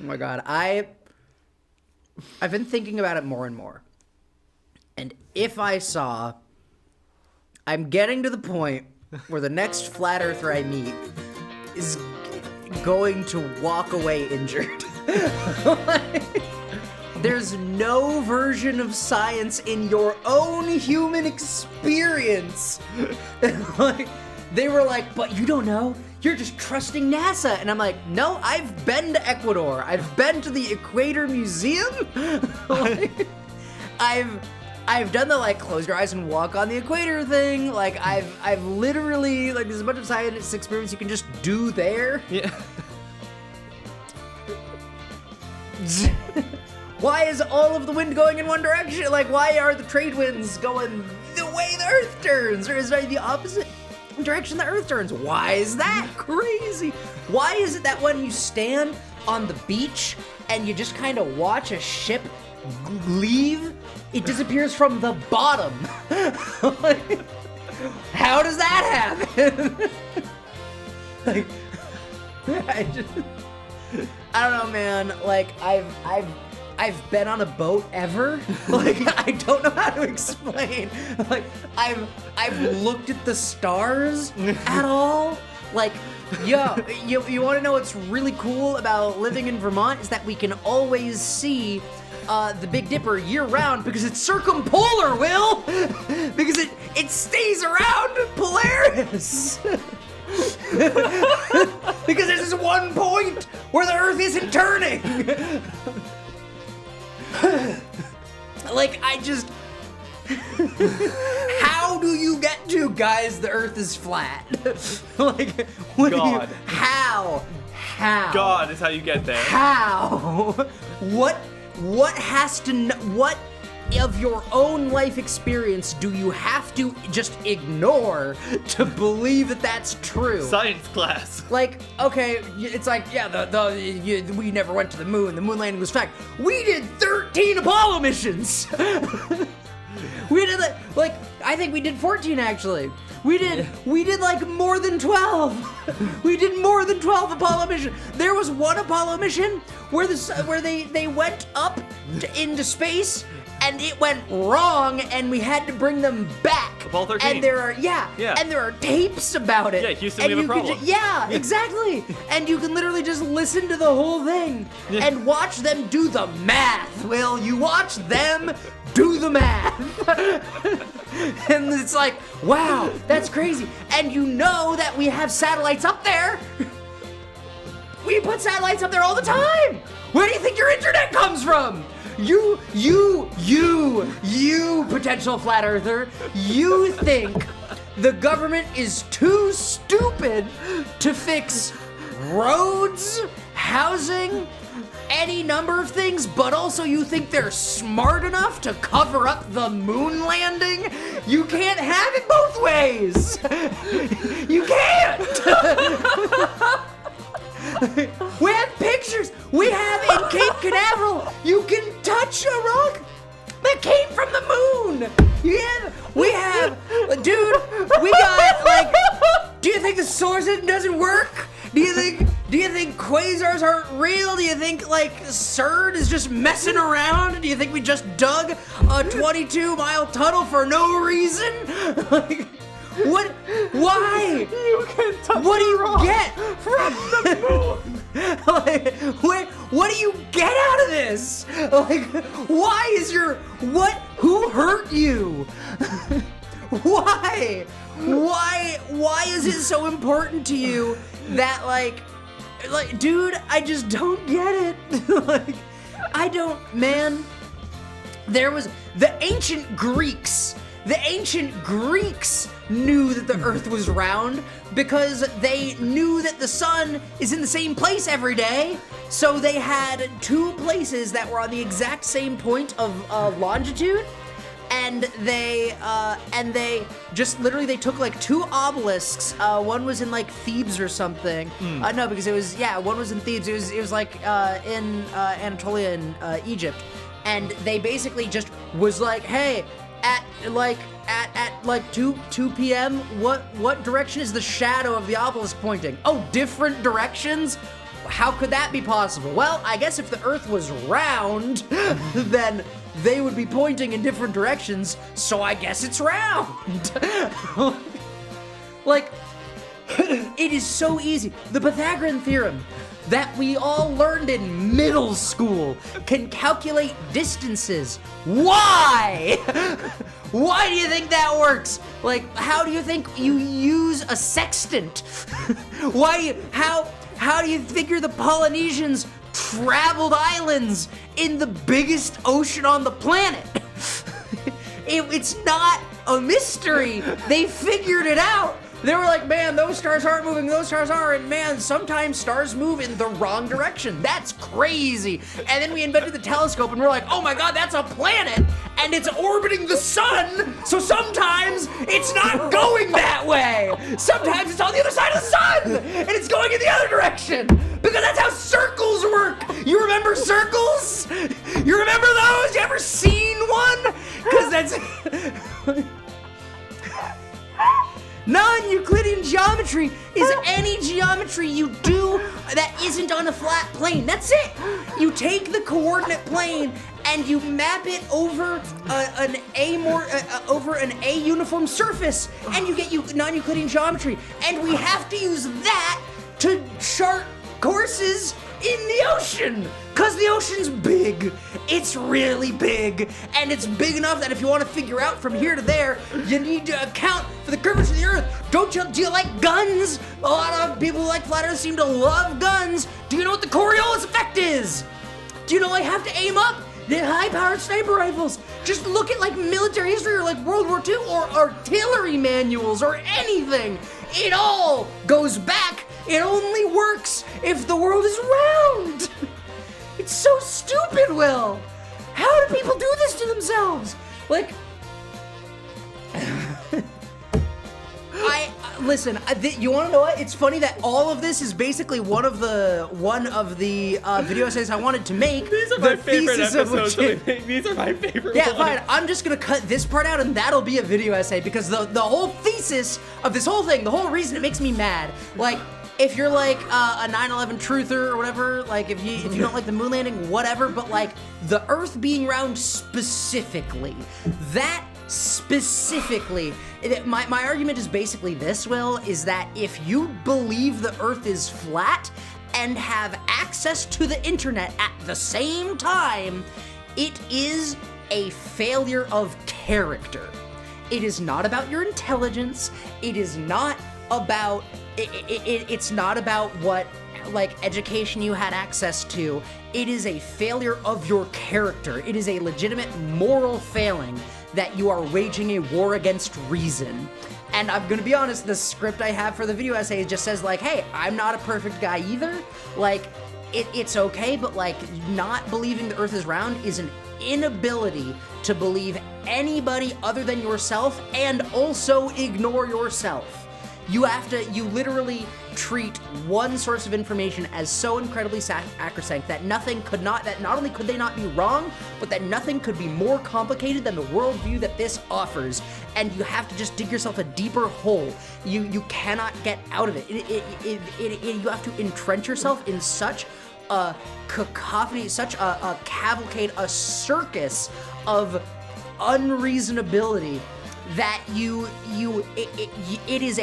Oh my god, I've been thinking about it more and more. And if I'm getting to the point where the next flat earther I meet is going to walk away injured. There's no version of science in your own human experience. They were like, but you don't know. You're just trusting NASA. And I'm like, no, I've been to Ecuador. I've been to the Equator Museum. I've done the close your eyes and walk on the equator thing. I've literally there's a bunch of science experiments you can just do there. Yeah. Why is all of the wind going in one direction? Why are the trade winds going the way the Earth turns? Or is it the opposite direction the Earth turns? Why is that crazy? Why is it that when you stand on the beach and you just kind of watch a ship leave, it disappears from the bottom? How does that happen? I don't know, man. I've been on a boat ever. I don't know how to explain. I've looked at the stars at all. You want to know what's really cool about living in Vermont is that we can always see the Big Dipper year-round because it's circumpolar, Will! Because it stays around Polaris! Because there's this one point where the Earth isn't turning! How do you get to, guys, the Earth is flat? God. How? God is how you get there. How? What has to what of your own life experience do you have to just ignore to believe that that's true? Science class. Okay, it's we never went to the moon. The moon landing was fact. We did 13 Apollo missions. We did I think we did 14 actually. We did more than 12. We did more than 12 Apollo missions. There was one Apollo mission where they went up into space and it went wrong and we had to bring them back. Apollo 13. And there are tapes about it. Yeah, Houston, we have a problem. Exactly. And you can literally just listen to the whole thing and watch them do the math. Will you watch them do the math? And it's wow, that's crazy. And you know that we have satellites up there. We put satellites up there all the time. Where do you think your internet comes from? You potential flat earther, you think the government is too stupid to fix roads, housing, any number of things, but also you think they're smart enough to cover up the moon landing? You can't have it both ways. You can't. We have pictures. We have in Cape Canaveral, you can touch a rock that came from the moon. We have, dude, we got, do you think the solar system doesn't work? Do you think quasars aren't real? Do you think CERN is just messing around? Do you think we just dug a 22-mile tunnel for no reason? What? Why? You can touch what do you rock get from the moon? What do you get out of this? Why is who hurt you? Why? Why is it so important to you that dude, I just don't get it. I don't, man. There was the ancient Greeks knew that the Earth was round because they knew that the sun is in the same place every day. So they had two places that were on the exact same point of longitude, and they just literally they took two obelisks. One was in Thebes or something. No, because it was one was in Thebes. It was in Anatolia in Egypt, and they basically just was hey. At 2 p.m. What direction is the shadow of the obelisk pointing? Oh, different directions? how could that be possible? Well, I guess if the Earth was round, then they would be pointing in different directions, so I guess it's round. Like, it is so easy. The Pythagorean theorem that we all learned in middle school can calculate distances. Why? Why do you think that works? Like, how do you think you use a sextant? How do you figure the Polynesians traveled islands in the biggest ocean on the planet? It's not a mystery. They figured it out. They were like, man, those stars aren't moving, those stars are, and man, sometimes stars move in the wrong direction. That's crazy. And then we invented the telescope, and we're like, oh my god, that's a planet, and it's orbiting the sun, so sometimes it's not going that way. Sometimes it's on the other side of the sun, and it's going in the other direction, because that's how circles work. You remember circles? You remember those? You ever seen one? Because that's... Non-Euclidean geometry is any geometry you do that isn't on a flat plane. That's it. You take the coordinate plane and you map it over an A uniform surface, and you get non-Euclidean geometry. And we have to use that to chart courses in the ocean, because the ocean's big. It's really big, and it's big enough that if you want to figure out from here to there, you need to account for the curvature of the Earth. Do you like guns? A lot of people who like flat Earth seem to love guns. Do you know what the Coriolis effect is? Do you know I have to aim up? The high-powered sniper rifles. Just look at like military history or like World War II or artillery manuals or anything. It all goes back. It only works if the world is round. It's so stupid, Will. How do people do this to themselves? Like, listen. You want to know what? It's funny that all of this is basically one of the video essays I wanted to make. These are my favorite episodes that we make. These are my favorite Yeah, ones. fine. I'm just gonna cut this part out, and that'll be a video essay, because the whole thesis of this whole thing, the whole reason it makes me mad, like, if you're like a 9/11 truther or whatever, like if you don't like the moon landing, whatever, but like the Earth being round specifically, my argument is basically this, Will, is that if you believe the Earth is flat and have access to the internet at the same time, it is a failure of character. It is not about your intelligence. It is not about it's not about what like education you had access to. It is a failure of your character. It is a legitimate moral failing that you are waging a war against reason. And I'm gonna be honest, the script I have for the video essay just says like, hey, I'm not a perfect guy either. Like, it's okay, but like not believing the Earth is round is an inability to believe anybody other than yourself and also ignore yourself. You literally treat one source of information as so incredibly sacrosanct that not only could they not be wrong, but that nothing could be more complicated than the worldview that this offers. And you have to just dig yourself a deeper hole. You cannot get out of it. You have to entrench yourself in such a cacophony, such a cavalcade, a circus of unreasonability that it is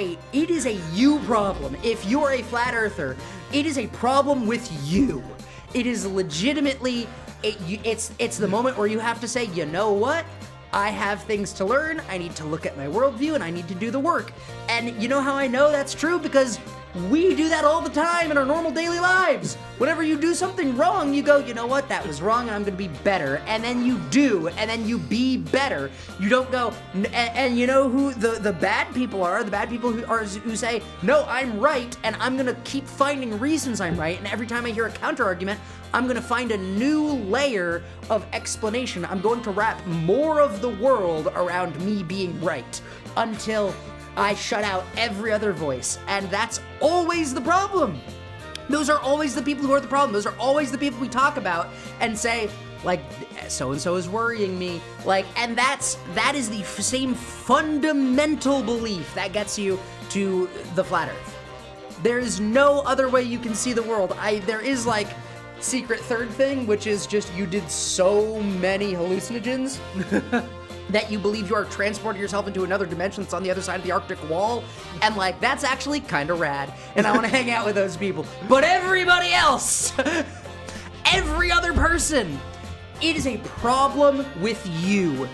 a you problem. If you're a flat earther, it is a problem with you. It is legitimately, it's the moment where you have to say, you know what? I have things to learn, I need to look at my worldview, and I need to do the work. And you know how I know that's true? Because we do that all the time in our normal daily lives. Whenever you do something wrong, you go, you know what, that was wrong, and I'm gonna be better. And then you do, and then you be better. You don't go, and you know who the bad people are? The bad people who say, no, I'm right, and I'm gonna keep finding reasons I'm right, and every time I hear a counter argument, I'm gonna find a new layer of explanation. I'm going to wrap more of the world around me being right until I shut out every other voice, and that's always the problem. Those are always the people who are the problem. Those are always the people we talk about and say, like, so-and-so is worrying me. Like, and that is the same fundamental belief that gets you to the flat earth. There is no other way you can see the world. There is like secret third thing, which is just you did so many hallucinogens that you believe you are transporting yourself into another dimension that's on the other side of the Arctic wall, and like that's actually kind of rad, and I want to hang out with those people. But everybody else, every other person, it is a problem with you.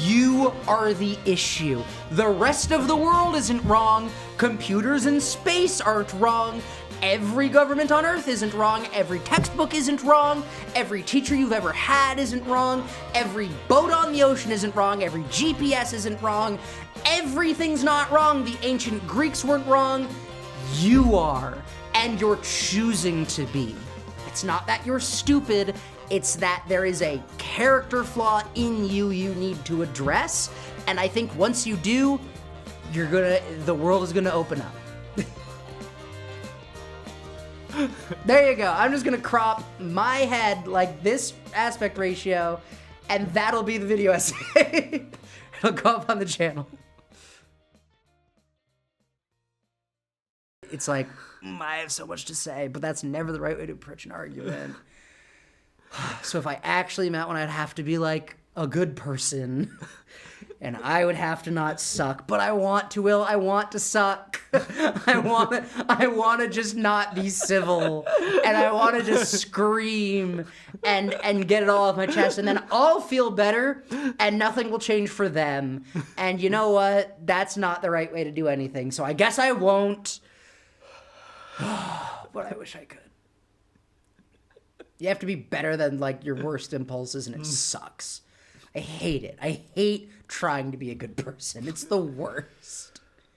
You are the issue. The rest of the world isn't wrong. Computers in space aren't wrong. Every government on Earth isn't wrong. Every textbook isn't wrong. Every teacher you've ever had isn't wrong. Every boat on the ocean isn't wrong. Every GPS isn't wrong. Everything's not wrong. The ancient Greeks weren't wrong. You are, and you're choosing to be. It's not that you're stupid. It's that there is a character flaw in you need to address. And I think once you do, the world is gonna open up. There you go. I'm just gonna crop my head like this aspect ratio, and that'll be the video essay. It'll go up on the channel. It's like, I have so much to say, but that's never the right way to approach an argument. So if I actually met one, I'd have to be like a good person, and I would have to not suck. But I want to, Will. I want to suck. I want to just not be civil, and I want to just scream and get it all off my chest, and then I'll feel better, and nothing will change for them. And you know what? That's not the right way to do anything. So I guess I won't. But I wish I could. You have to be better than like your worst impulses, and it sucks. I hate it. I hate trying to be a good person. It's the worst.